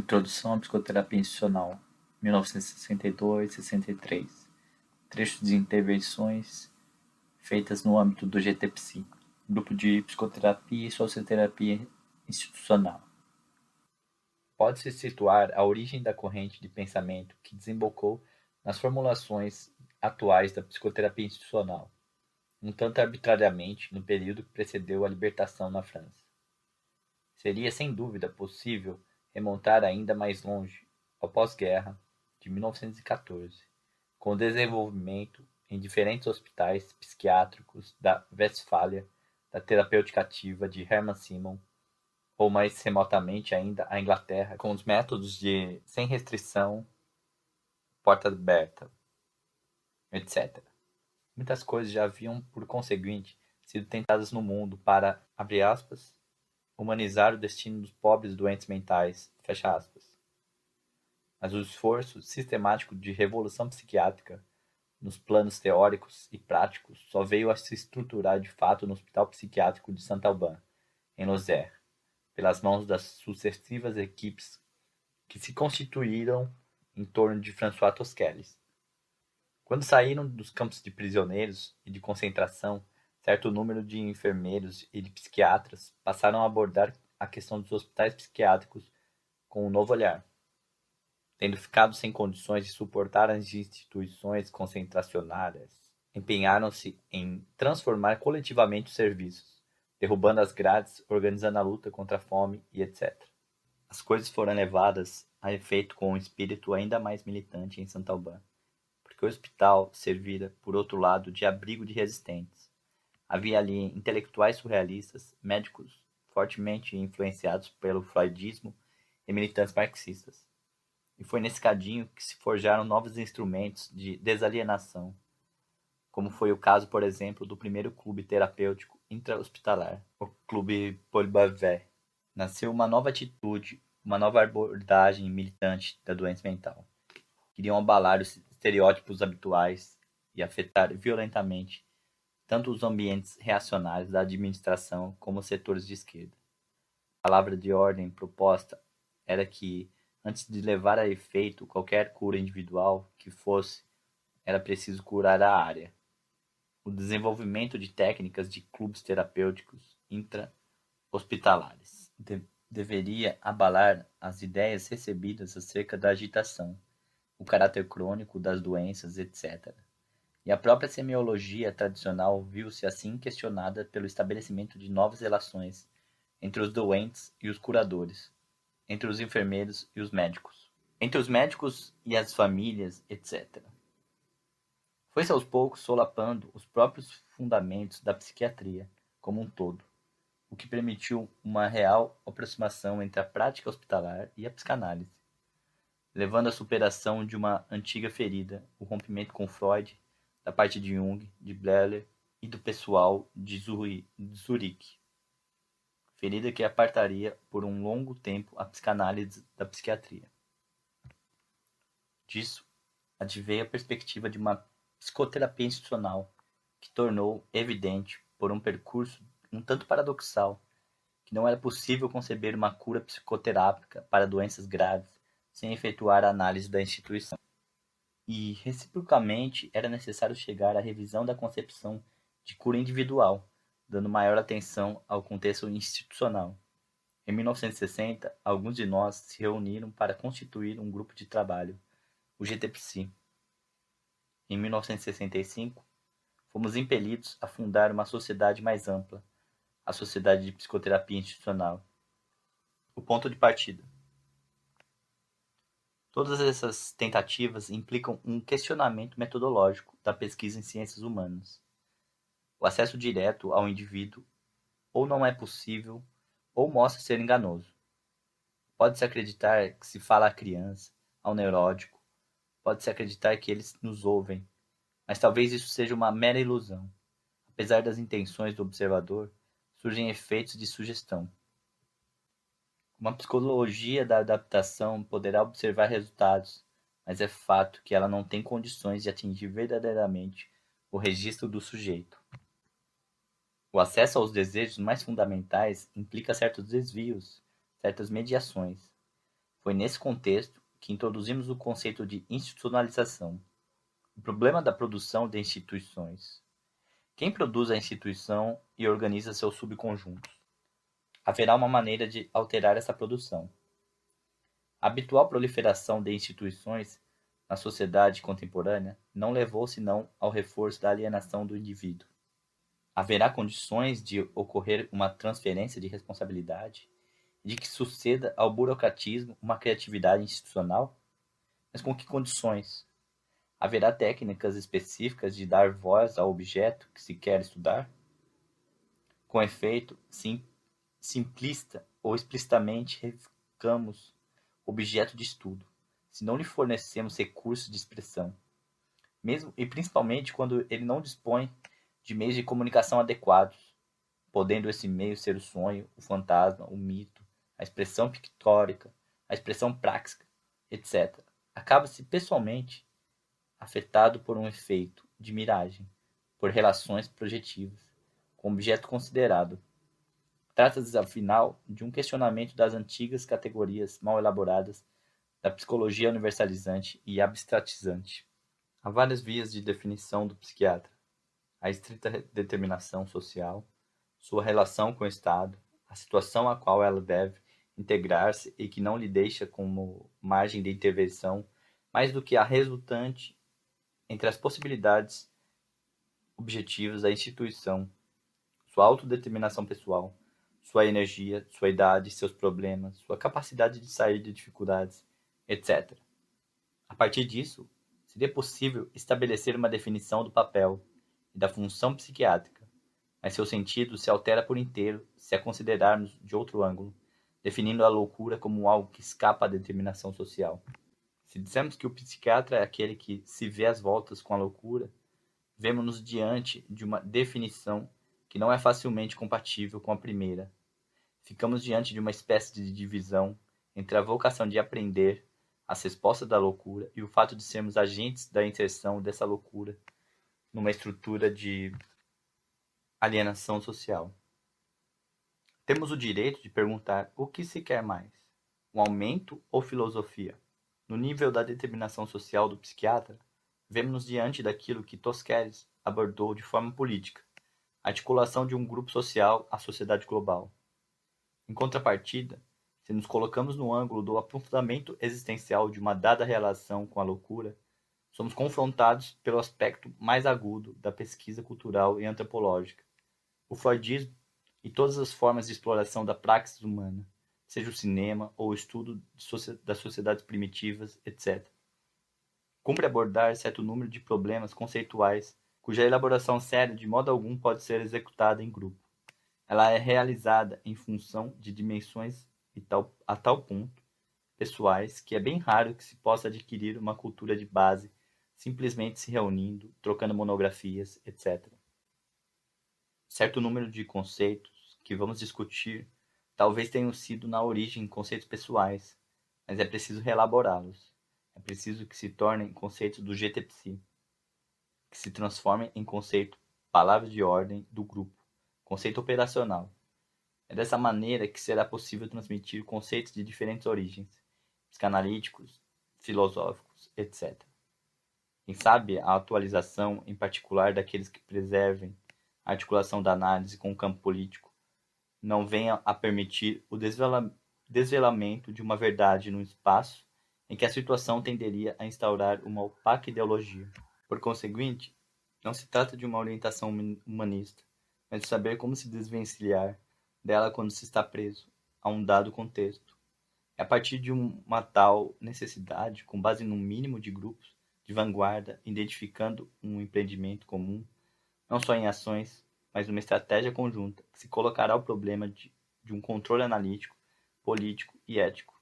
Introdução à Psicoterapia Institucional, 1962-63. Trechos de intervenções feitas no âmbito do GTPSI, Grupo de Psicoterapia e Socioterapia Institucional. Pode-se situar a origem da corrente de pensamento que desembocou nas formulações atuais da psicoterapia institucional, um tanto arbitrariamente no período que precedeu a libertação na França. Seria sem dúvida possível remontar ainda mais longe, ao pós-guerra de 1914, com o desenvolvimento em diferentes hospitais psiquiátricos da Westfália da terapêutica ativa de Hermann Simon, ou mais remotamente ainda a Inglaterra, com os métodos de sem restrição, porta aberta, etc. Muitas coisas já haviam, por conseguinte, sido tentadas no mundo para, abre aspas, humanizar o destino dos pobres doentes mentais, fecha aspas. Mas o esforço sistemático de revolução psiquiátrica nos planos teóricos e práticos só veio a se estruturar de fato no Hospital Psiquiátrico de Saint-Alban, em Lozère, pelas mãos das sucessivas equipes que se constituíram em torno de François Tosquelles. Quando saíram dos campos de prisioneiros e de concentração, certo número de enfermeiros e de psiquiatras passaram a abordar a questão dos hospitais psiquiátricos com um novo olhar. Tendo ficado sem condições de suportar as instituições concentracionárias, empenharam-se em transformar coletivamente os serviços, derrubando as grades, organizando a luta contra a fome e etc. As coisas foram levadas a efeito com um espírito ainda mais militante em Saint-Alban, porque o hospital servira, por outro lado, de abrigo de resistentes. Havia ali intelectuais surrealistas, médicos fortemente influenciados pelo freudismo e militantes marxistas. E foi nesse cadinho que se forjaram novos instrumentos de desalienação, como foi o caso, por exemplo, do primeiro clube terapêutico intra-hospitalar, o Clube Paul Bavais. Nasceu uma nova atitude, uma nova abordagem militante da doença mental. Queriam abalar os estereótipos habituais e afetar violentamente tanto os ambientes reacionários da administração como os setores de esquerda. A palavra de ordem proposta era que, antes de levar a efeito qualquer cura individual que fosse, era preciso curar a área. O desenvolvimento de técnicas de clubes terapêuticos intra-hospitalares deveria abalar as ideias recebidas acerca da agitação, o caráter crônico das doenças, etc. E a própria semiologia tradicional viu-se assim questionada pelo estabelecimento de novas relações entre os doentes e os curadores, entre os enfermeiros e os médicos, entre os médicos e as famílias, etc. Foi-se aos poucos solapando os próprios fundamentos da psiquiatria como um todo, o que permitiu uma real aproximação entre a prática hospitalar e a psicanálise, levando à superação de uma antiga ferida, o rompimento com Freud, da parte de Jung, de Bleuler e do pessoal de Zurique. Ferida que apartaria por um longo tempo a psicanálise da psiquiatria. Disso adveio a perspectiva de uma psicoterapia institucional que tornou evidente, por um percurso um tanto paradoxal, que não era possível conceber uma cura psicoterápica para doenças graves sem efetuar a análise da instituição. E, reciprocamente, era necessário chegar à revisão da concepção de cura individual, dando maior atenção ao contexto institucional. Em 1960, alguns de nós se reuniram para constituir um grupo de trabalho, o GTPSI. Em 1965, fomos impelidos a fundar uma sociedade mais ampla, a Sociedade de Psicoterapia Institucional. O ponto de partida. Todas essas tentativas implicam um questionamento metodológico da pesquisa em ciências humanas. O acesso direto ao indivíduo ou não é possível ou mostra ser enganoso. Pode-se acreditar que se fala à criança, ao neurótico, pode-se acreditar que eles nos ouvem, mas talvez isso seja uma mera ilusão. Apesar das intenções do observador, surgem efeitos de sugestão. Uma psicologia da adaptação poderá observar resultados, mas é fato que ela não tem condições de atingir verdadeiramente o registro do sujeito. O acesso aos desejos mais fundamentais implica certos desvios, certas mediações. Foi nesse contexto que introduzimos o conceito de institucionalização. O problema da produção de instituições. Quem produz a instituição e organiza seus subconjuntos? Haverá uma maneira de alterar essa produção. A habitual proliferação de instituições na sociedade contemporânea não levou senão ao reforço da alienação do indivíduo. Haverá condições de ocorrer uma transferência de responsabilidade e de que suceda ao burocratismo uma criatividade institucional? Mas com que condições? Haverá técnicas específicas de dar voz ao objeto que se quer estudar? Com efeito, simplista ou explicitamente revocamos objeto de estudo, se não lhe fornecemos recursos de expressão, mesmo e principalmente quando ele não dispõe de meios de comunicação adequados, podendo esse meio ser o sonho, o fantasma, o mito, a expressão pictórica, a expressão prática, etc. Acaba-se pessoalmente afetado por um efeito de miragem, por relações projetivas, com o objeto considerado. Trata-se, afinal, de um questionamento das antigas categorias mal elaboradas da psicologia universalizante e abstratizante. Há várias vias de definição do psiquiatra: a estrita determinação social, sua relação com o Estado, a situação a qual ela deve integrar-se e que não lhe deixa como margem de intervenção mais do que a resultante entre as possibilidades objetivas da instituição, sua autodeterminação pessoal, sua energia, sua idade, seus problemas, sua capacidade de sair de dificuldades, etc. A partir disso, seria possível estabelecer uma definição do papel e da função psiquiátrica, mas seu sentido se altera por inteiro se a considerarmos de outro ângulo, definindo a loucura como algo que escapa à determinação social. Se dissermos que o psiquiatra é aquele que se vê às voltas com a loucura, vemos-nos diante de uma definição que não é facilmente compatível com a primeira. Ficamos diante de uma espécie de divisão entre a vocação de aprender as respostas da loucura e o fato de sermos agentes da inserção dessa loucura numa estrutura de alienação social. Temos o direito de perguntar o que se quer mais, um aumento ou filosofia? No nível da determinação social do psiquiatra, vemos-nos diante daquilo que Tosquelles abordou de forma política, a articulação de um grupo social à sociedade global. Em contrapartida, se nos colocamos no ângulo do aprofundamento existencial de uma dada relação com a loucura, somos confrontados pelo aspecto mais agudo da pesquisa cultural e antropológica, o freudismo e todas as formas de exploração da praxis humana, seja o cinema ou o estudo das sociedades primitivas, etc. Cumpre abordar certo número de problemas conceituais cuja elaboração séria de modo algum pode ser executada em grupo. Ela é realizada em função de dimensões a tal ponto pessoais que é bem raro que se possa adquirir uma cultura de base simplesmente se reunindo, trocando monografias, etc. Certo número de conceitos que vamos discutir talvez tenham sido na origem conceitos pessoais, mas é preciso reelaborá-los. É preciso que se tornem conceitos do GTPSI, que se transformem em conceito palavra de ordem do grupo, conceito operacional. É dessa maneira que será possível transmitir conceitos de diferentes origens, psicanalíticos, filosóficos, etc. Quem sabe a atualização, em particular daqueles que preservem a articulação da análise com o campo político, não venha a permitir o desvelamento de uma verdade num espaço em que a situação tenderia a instaurar uma opaca ideologia. Por conseguinte, não se trata de uma orientação humanista, mas de saber como se desvencilhar dela quando se está preso a um dado contexto. É a partir de uma tal necessidade, com base num mínimo de grupos de vanguarda, identificando um empreendimento comum, não só em ações, mas numa estratégia conjunta, que se colocará o problema de um controle analítico, político e ético